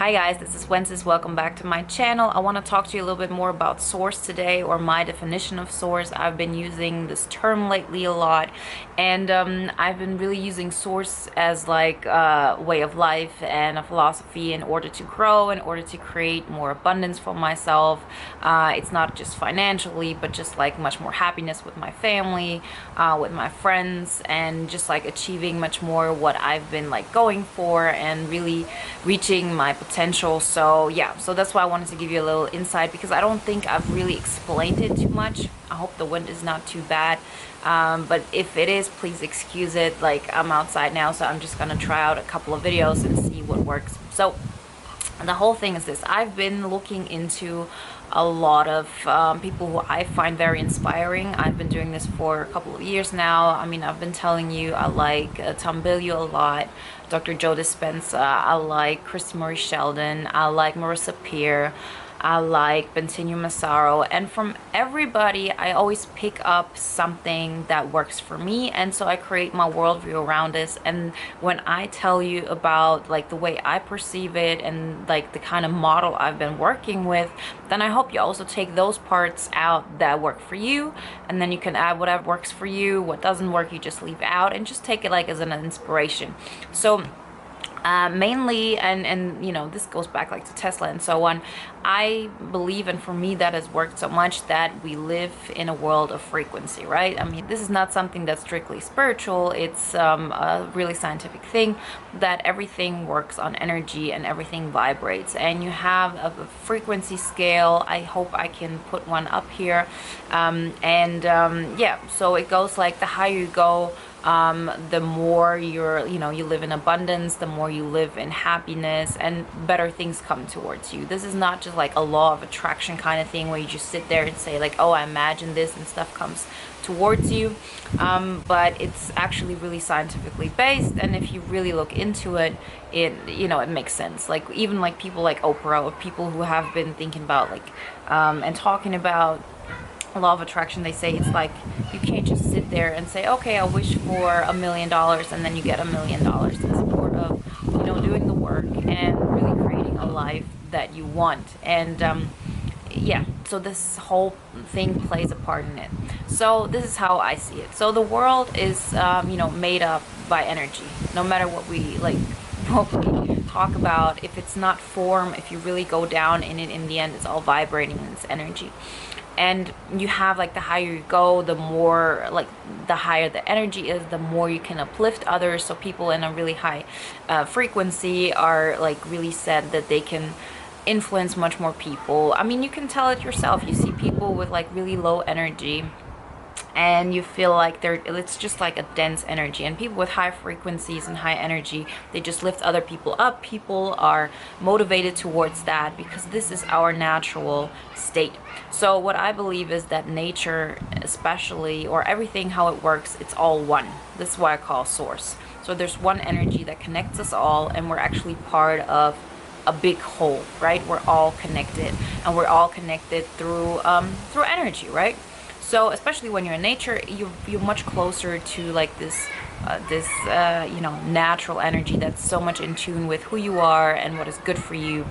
Hi guys, this is Wenzes. Welcome back to my channel. I want to talk to you a little bit more about source today, or my definition of source. I've been using this term lately a lot, and I've been really using source as like a way of life and a philosophy in order to grow, in order to create more abundance for myself. It's not just financially, but just like much more happiness with my family, with my friends, and just like achieving much more what I've been like going for and really reaching my potential. So yeah, so that's why I wanted to give you a little insight, because I don't think I've really explained it too much. I hope the wind is not too bad, but if it is, please excuse it. Like, I'm outside now, so I'm just gonna try out a couple of videos and see what works. So the whole thing is this: I've been looking into a lot of people who I find very inspiring. I've been doing this for a couple of years now. I mean, I've been telling you I like Tom Bilyeu a lot, Dr. Joe Dispenza, I like Christy Marie Sheldon, I like Marissa Peer, I like Bentinho Massaro, and from everybody I always pick up something that works for me, and so I create my worldview around this. And when I tell you about like the way I perceive it and like the kind of model I've been working with, then I hope you also take those parts out that work for you, and then you can add whatever works for you. What doesn't work, you just leave out and just take it like as an inspiration. So mainly, and you know, this goes back like to Tesla and so on, I believe, and for me that has worked so much, that we live in a world of frequency, right? I mean, this is not something that's strictly spiritual. It's a really scientific thing, that everything works on energy and everything vibrates, and you have a frequency scale. I hope I can put one up here. Yeah, so it goes like, the higher you go, the more you live in abundance, the more you live in happiness, and better things come towards you. This is not just like a law of attraction kind of thing where you just sit there and say like, oh, I imagine this and stuff comes towards you, but it's actually really scientifically based. And if you really look into it, it makes sense. Like, even like people like Oprah, or people who have been thinking about like and talking about law of attraction, they say it's like, you can't just sit there and say, okay, I wish for $1 million, and then you get $1 million. It's more of, doing the work and really creating a life that you want. And yeah, so this whole thing plays a part in it. So this is how I see it. So the world is made up by energy. No matter what we like, what we talk about, if it's not form, if you really go down in it, in the end it's all vibrating in its energy. And you have like, the higher you go, the more like, the higher the energy is, the more you can uplift others. So people in a really high frequency are like really said that they can influence much more people. I mean, you can tell it yourself. You see people with like really low energy, and you feel like it's just like a dense energy. And people with high frequencies and high energy, they just lift other people up. People are motivated towards that, because this is our natural state. So what I believe is that nature, especially, or everything, how it works, it's all one. This is why I call source. So there's one energy that connects us all, and we're actually part of a big whole, right? We're all connected, and we're all connected through energy, right? So especially when you're in nature, you're much closer to like this natural energy that's so much in tune with who you are and what is good for you.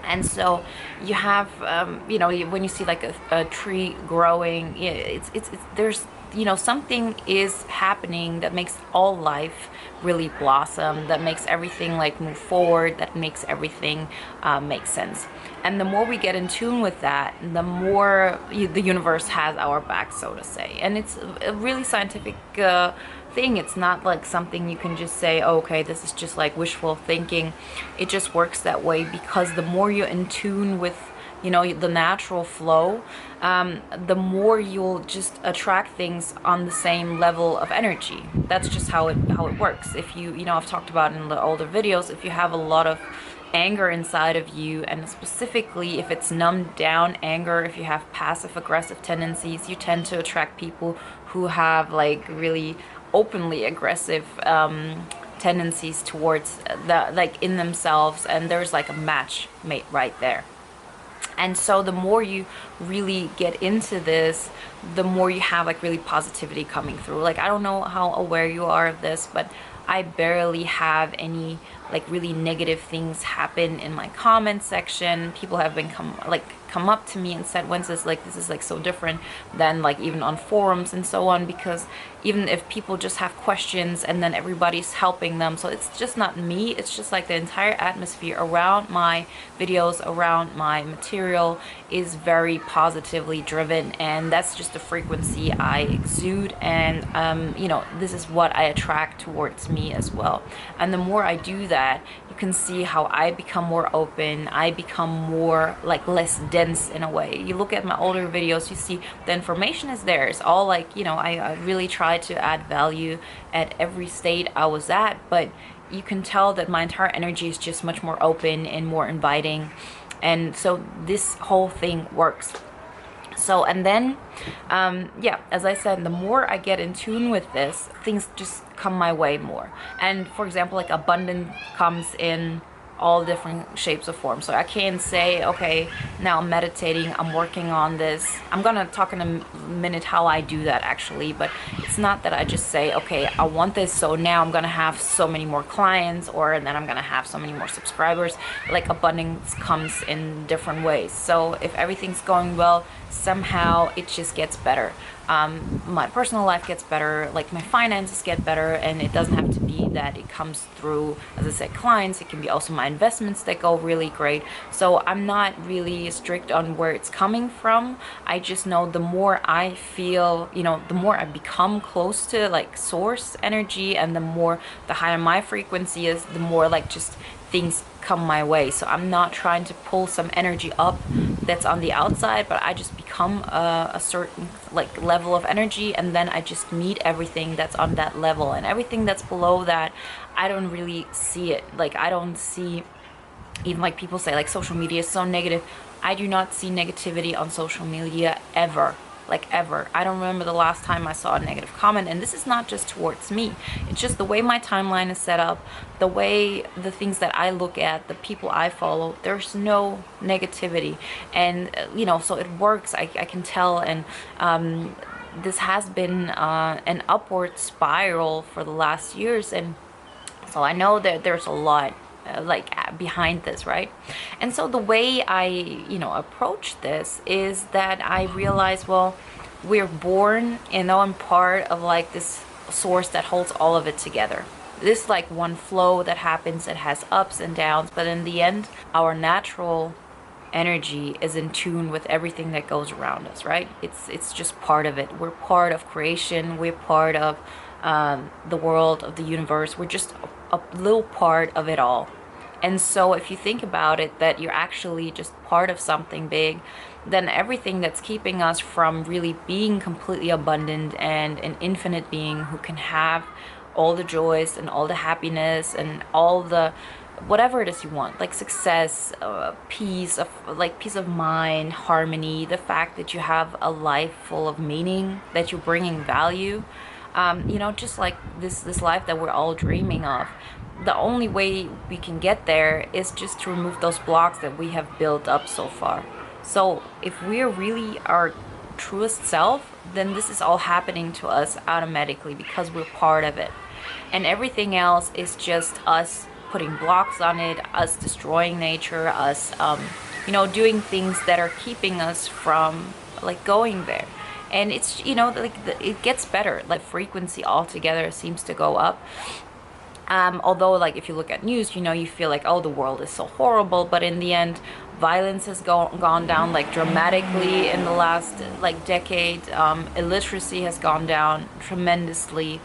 And so you have when you see like a tree growing, it's there's something is happening that makes all life really blossom, that makes everything like move forward, that makes everything make sense. And the more we get in tune with that, the more the universe has our back, so to say. And it's a really scientific thing. It's not like something you can just say, oh, okay, this is just like wishful thinking. It just works that way, because the more you're in tune with the natural flow, the more you'll just attract things on the same level of energy. That's just how it works. If I've talked about in the older videos, if you have a lot of anger inside of you, and specifically if it's numbed down anger, if you have passive aggressive tendencies, you tend to attract people who have like really openly aggressive tendencies towards in themselves, and there's like a match made right there. And so the more you really get into this, the more you have like really positivity coming through. Like, I don't know how aware you are of this, but I barely have any like really negative things happen in my comment section. People have been come up to me and said, Wenzes, like this is like so different than like even on forums and so on, because even if people just have questions and then everybody's helping them, so it's just not me, it's just like the entire atmosphere around my videos, around my material is very positively driven, and that's just the frequency I exude. And you know, this is what I attract towards me as well. And the more I do that, you can see how I become more open, I become more like less dense in a way. You look at my older videos, you see the information is there. It's all like, you know, I really try to add value at every state I was at, but you can tell that my entire energy is just much more open and more inviting. And so this whole thing works. So, and then yeah, as I said, the more I get in tune with this, things just come my way more. And for example, like abundance comes in all different shapes of form. So I can say, okay, now I'm meditating, I'm working on this. I'm gonna talk in a minute how I do that actually, but it's not that I just say, okay, I want this, so now I'm gonna have so many more clients, or then I'm gonna have so many more subscribers. Like abundance comes in different ways. So if everything's going well, somehow it just gets better. My personal life gets better, like my finances get better, and it doesn't have to be that it comes through, as I said, clients. It can be also my investments that go really great. So I'm not really strict on where it's coming from. I just know the more I feel, you know, the more I become close to like source energy, and the higher my frequency is, the more like just things come my way. So I'm not trying to pull some energy up that's on the outside, but I just become a certain like level of energy, and then I just meet everything that's on that level, and everything that's below that, I don't really see it. Like I don't see, even like people say like social media is so negative. I do not see negativity on social media ever. Like ever. I don't remember the last time I saw a negative comment, and this is not just towards me. It's just the way my timeline is set up, the way the things that I look at, the people I follow, there's no negativity. And you know, so it works. I can tell. And this has been an upward spiral for the last years, and so I know that there's a lot behind this, right? And so the way I, you know, approach this is that I realize, well, we're born, you know, I'm part of like this source that holds all of it together. This like one flow that happens, that has ups and downs, but in the end, our natural energy is in tune with everything that goes around us, right? It's just part of it. We're part of creation. We're part of the world, of the universe. We're just a little part of it all. And so if you think about it, that you're actually just part of something big, then everything that's keeping us from really being completely abundant and an infinite being who can have all the joys and all the happiness and all the whatever it is you want, like success, peace of mind, harmony, the fact that you have a life full of meaning, that you're bringing value, you know, just like this life that we're all dreaming of. The only way we can get there is just to remove those blocks that we have built up so far. So if we're really our truest self, then this is all happening to us automatically because we're part of it. And everything else is just us putting blocks on it, us destroying nature, us, you know, doing things that are keeping us from like going there. And it's, you know, like it gets better. Like frequency altogether seems to go up. Although, like, if you look at news, you know, you feel like, oh, the world is so horrible. But in the end, violence has gone down, like, dramatically in the last, like, decade. Illiteracy has gone down tremendously.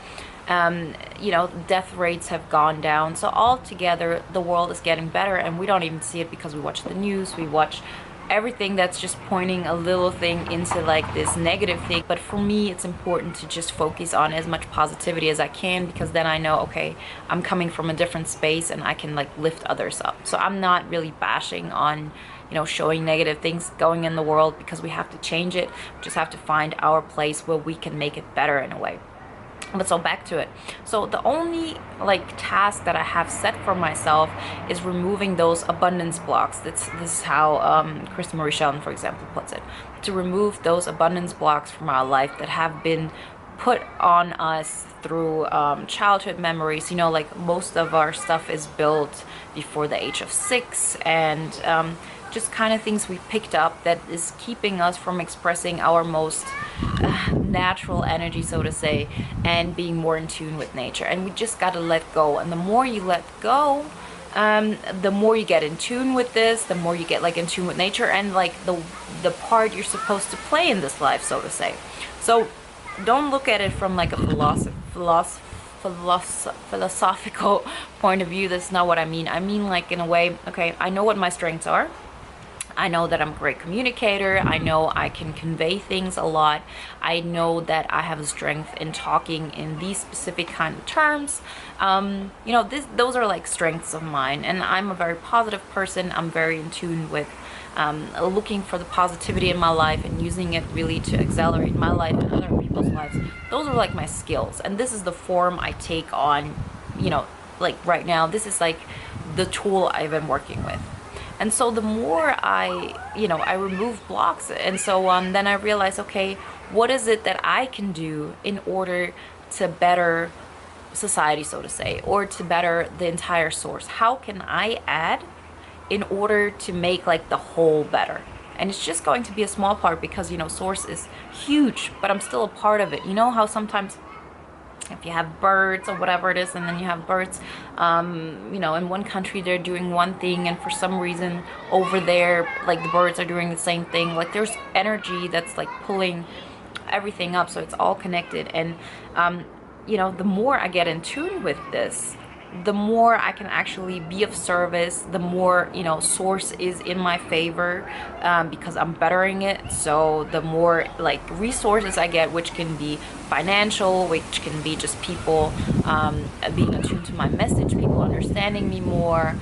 You know, death rates have gone down. So altogether, the world is getting better. And we don't even see it because we watch the news. We watch everything that's just pointing a little thing into like this negative thing. But for me, it's important to just focus on as much positivity as I can, because then I know, okay, I'm coming from a different space and I can like lift others up. So I'm not really bashing on, you know, showing negative things going in the world, because we have to change it. We just have to find our place where we can make it better in a way. But so back to it. So the only like task that I have set for myself is removing those abundance blocks. This is how Krista Marie Sheldon, for example, puts it. To remove those abundance blocks from our life that have been put on us through childhood memories. You know, like most of our stuff is built before the age of 6, and just kind of things we picked up that is keeping us from expressing our most natural energy, so to say, and being more in tune with nature. And we just got to let go. And the more you let go, the more you get in tune with this, the more you get like in tune with nature and like the part you're supposed to play in this life, so to say. So don't look at it from like a philosophical point of view. That's not what I mean. I mean, like, in a way, okay, I know what my strengths are. I know that I'm a great communicator. I know I can convey things a lot. I know that I have a strength in talking in these specific kind of terms. You know, those are like strengths of mine, and I'm a very positive person. I'm very in tune with looking for the positivity in my life and using it really to accelerate my life and other people's lives. Those are like my skills, and this is the form I take on, you know, like right now. This is like the tool I've been working with. And so the more I remove blocks and so on, then I realize, okay, what is it that I can do in order to better society, so to say, or to better the entire source? How can I add in order to make like the whole better? And it's just going to be a small part because, you know, source is huge, but I'm still a part of it. You know how sometimes if you have birds or whatever it is, and then you have birds, you know, in one country they're doing one thing, and for some reason over there, like, the birds are doing the same thing. Like, there's energy that's like pulling everything up, so it's all connected. And you know, the more I get in tune with this, the more I can actually be of service, the more, you know, source is in my favor, because I'm bettering it. So the more like resources I get, which can be financial, which can be just people being attuned to my message, people understanding me more,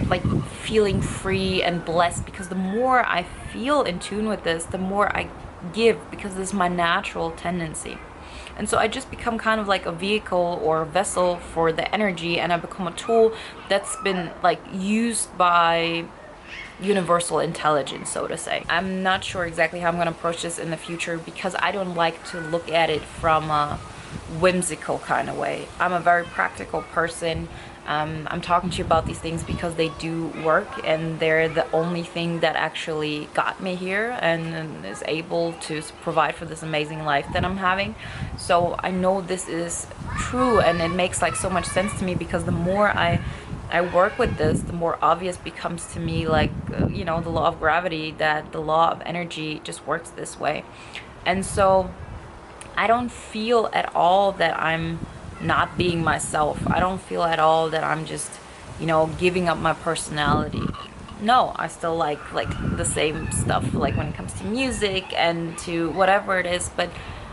like feeling free and blessed, because the more I feel in tune with this, the more I give, because this is my natural tendency. And so I just become kind of like a vehicle or a vessel for the energy, and I become a tool that's been like used by universal intelligence, so to say. I'm not sure exactly how I'm going to approach this in the future, because I don't like to look at it from a whimsical kind of way. I'm a very practical person. I'm talking to you about these things because they do work, and they're the only thing that actually got me here and is able to provide for this amazing life that I'm having. So I know this is true, and it makes like so much sense to me, because the more I work with this, the more obvious becomes to me, like, you know, the law of gravity, that the law of energy just works this way. And so I don't feel at all that I'm not being myself. I don't feel at all that I'm just, you know, giving up my personality. No, I still like the same stuff, like when it comes to music and to whatever it is, but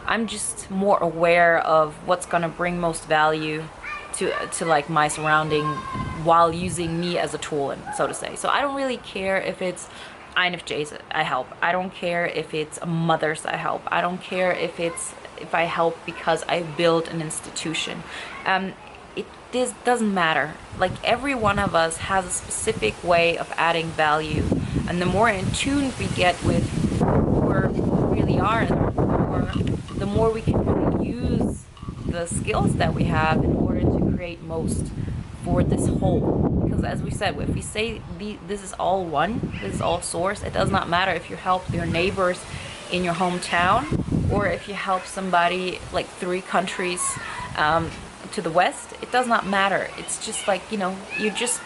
I'm just more aware of what's gonna bring most value to like my surrounding, while using me as a tool, and so to say. So I don't really care if it's INFJs I help. I don't care if it's mothers I help. I don't care if I help because I built an institution. This doesn't matter. Like, every one of us has a specific way of adding value, and the more in tune we get with who we really are, the more we can really use the skills that we have in order to create most for this whole. Because as we said, if we say this is all one, this is all source, it does not matter if you help your neighbors in your hometown, or if you help somebody like 3 countries to the west. It does not matter. It's just like, you know, you're just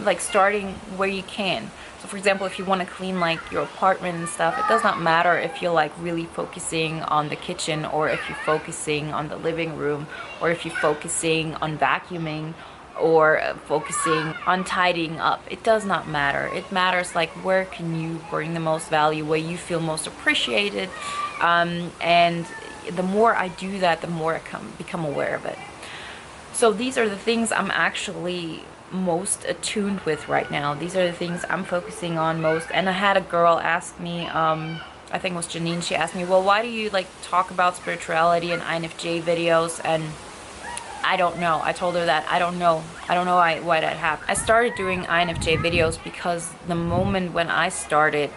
like starting where you can. So for example, if you want to clean like your apartment and stuff, it does not matter if you're like really focusing on the kitchen, or if you're focusing on the living room, or if you're focusing on vacuuming, or focusing on tidying up. It does not matter. It matters like, where can you bring the most value, where you feel most appreciated, and the more I do that, the more I become aware of it. So these are the things I'm actually most attuned with right now. These are the things I'm focusing on most. And I had a girl ask me, I think it was Janine, she asked me, well, why do you like talk about spirituality in INFJ videos? And I don't know. I told her that I don't know. I don't know why that happened. I started doing INFJ videos because the moment when I started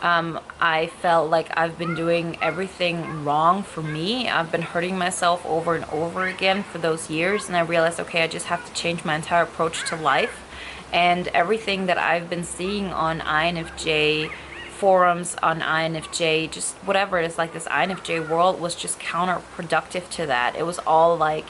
I felt like I've been doing everything wrong for me. I've been hurting myself over and over again for those years, and I realized, okay, I just have to change my entire approach to life. And everything that I've been seeing on INFJ forums, on INFJ, just whatever it is, like this INFJ world was just counterproductive to that. It was all like,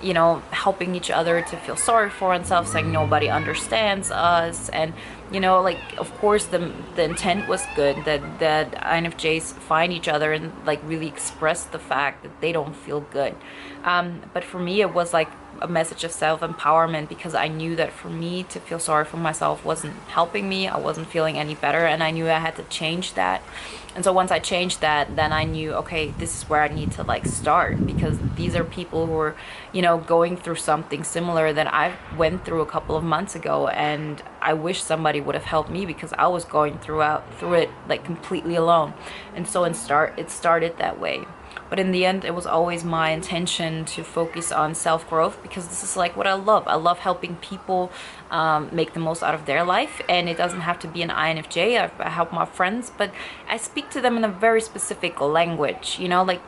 you know, helping each other to feel sorry for ourselves, like nobody understands us. And you know, like, of course the intent was good, that INFJs find each other and like really express the fact that they don't feel good. But for me it was like a message of self-empowerment, because I knew that for me to feel sorry for myself wasn't helping me. I wasn't feeling any better, and I knew I had to change that. And so once I changed that, then I knew, okay, this is where I need to like start, because these are people who are, you know, going through something similar that I went through a couple of months ago, and I wish somebody would have helped me, because I was going through it like completely alone. And so it started that way. But in the end, it was always my intention to focus on self-growth, because this is like what I love. I love helping people make the most out of their life. And it doesn't have to be an INFJ. I help my friends, but I speak to them in a very specific language, you know, like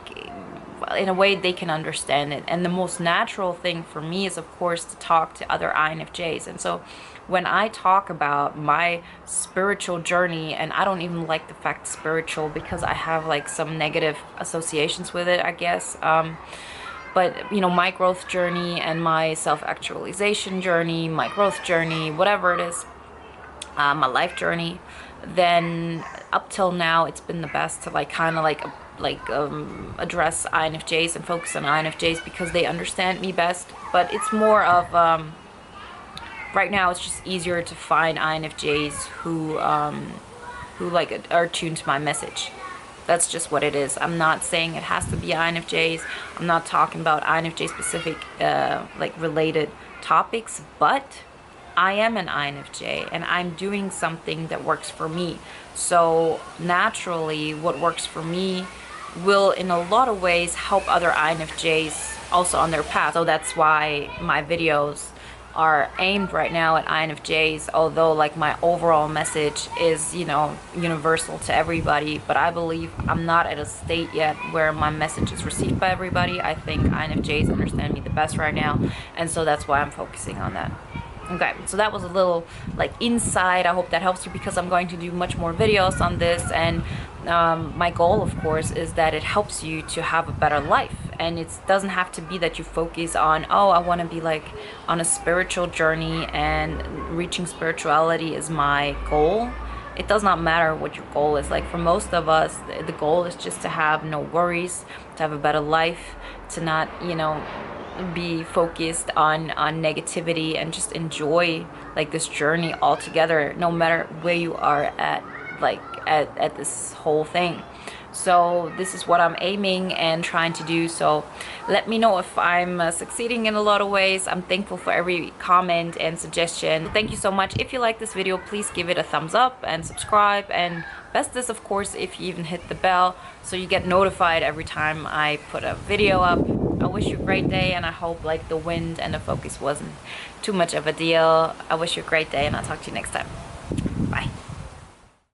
in a way they can understand it. And the most natural thing for me is, of course, to talk to other INFJs. And so when I talk about my spiritual journey, and I don't even like the fact spiritual, because I have like some negative associations with it, I guess. But you know, my growth journey and my self-actualization journey, my growth journey, whatever it is, my life journey, then up till now it's been the best to like kind of address INFJs and focus on INFJs, because they understand me best. But it's more of right now it's just easier to find INFJs who like are tuned to my message. That's just what it is. I'm not saying it has to be INFJs. I'm not talking about INFJ specific like related topics, but I am an INFJ and I'm doing something that works for me. So naturally what works for me will in a lot of ways help other INFJs also on their path. So that's why my videos are aimed right now at INFJs, although like my overall message is, you know, universal to everybody. But I believe I'm not at a state yet where my message is received by everybody. I think INFJs understand me the best right now, and so that's why I'm focusing on that. Okay, so that was a little like inside. I hope that helps you, because I'm going to do much more videos on this. And my goal, of course, is that it helps you to have a better life. And it doesn't have to be that you focus on, oh, I want to be like on a spiritual journey and reaching spirituality is my goal. It does not matter what your goal is. Like for most of us, the goal is just to have no worries, to have a better life, to not, you know, be focused on negativity, and just enjoy like this journey altogether, no matter where you are at, like at this whole thing. So this is what I'm aiming and trying to do. So let me know if I'm succeeding in a lot of ways. I'm thankful for every comment and suggestion. Thank you so much. If you like this video, please give it a thumbs up and subscribe, and best is, of course, if you even hit the bell so you get notified every time I put a video up. I wish you a great day, and I hope like the wind and the focus wasn't too much of a deal. I wish you a great day, and I'll talk to you next time.